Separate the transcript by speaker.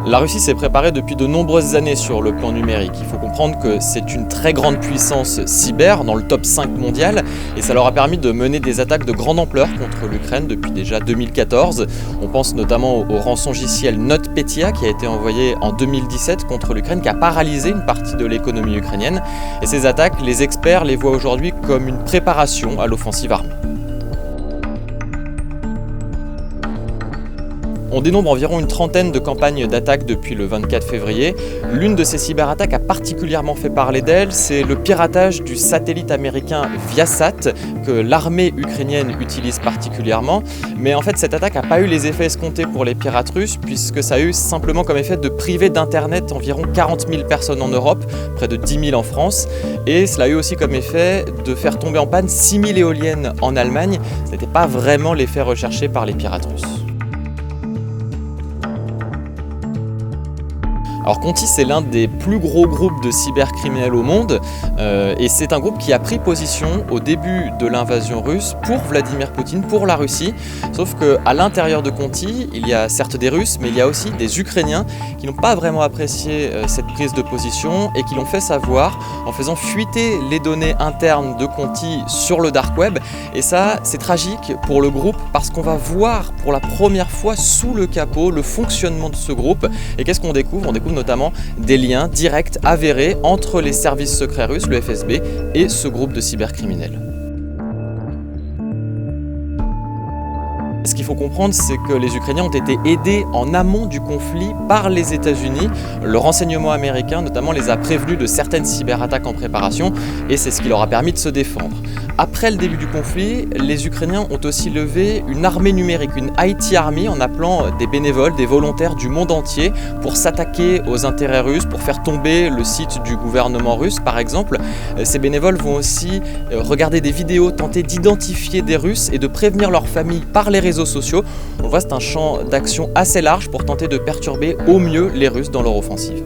Speaker 1: La Russie s'est préparée depuis de nombreuses années sur le plan numérique. Il faut comprendre que c'est une très grande puissance cyber, dans le top 5 mondial, et ça leur a permis de mener des attaques de grande ampleur contre l'Ukraine depuis déjà 2014. On pense notamment au rançongiciel NotPetya qui a été envoyé en 2017 contre l'Ukraine, qui a paralysé une partie de l'économie ukrainienne. Et ces attaques, les experts les voient aujourd'hui comme une préparation à l'offensive armée. On dénombre environ une trentaine de campagnes d'attaques depuis le 24 février. L'une de ces cyberattaques a particulièrement fait parler d'elle, c'est le piratage du satellite américain Viasat que l'armée ukrainienne utilise particulièrement. Mais en fait, cette attaque n'a pas eu les effets escomptés pour les pirates russes, puisque ça a eu simplement comme effet de priver d'internet environ 40 000 personnes en Europe, près de 10 000 en France. Et cela a eu aussi comme effet de faire tomber en panne 6 000 éoliennes en Allemagne. Ce n'était pas vraiment l'effet recherché par les pirates russes. Alors Conti, c'est l'un des plus gros groupes de cybercriminels au monde et c'est un groupe qui a pris position au début de l'invasion russe pour Vladimir Poutine, pour la Russie. Sauf qu'à l'intérieur de Conti, il y a certes des Russes, mais il y a aussi des Ukrainiens qui n'ont pas vraiment apprécié cette prise de position et qui l'ont fait savoir en faisant fuiter les données internes de Conti sur le dark web. Et ça, c'est tragique pour le groupe parce qu'on va voir pour la première fois sous le capot le fonctionnement de ce groupe. Et qu'est-ce qu'on découvre ? On découvre notamment des liens directs avérés entre les services secrets russes, le FSB, et ce groupe de cybercriminels. Ce qu'il faut comprendre, c'est que les Ukrainiens ont été aidés en amont du conflit par les États-Unis. Le renseignement américain, notamment, les a prévenus de certaines cyberattaques en préparation et c'est ce qui leur a permis de se défendre. Après le début du conflit, les Ukrainiens ont aussi levé une armée numérique, une IT Army, en appelant des bénévoles, des volontaires du monde entier pour s'attaquer aux intérêts russes, pour faire tomber le site du gouvernement russe, par exemple. Ces bénévoles vont aussi regarder des vidéos, tenter d'identifier des Russes et de prévenir leurs familles par les réseaux sociaux. On voit, c'est un champ d'action assez large pour tenter de perturber au mieux les Russes dans leur offensive.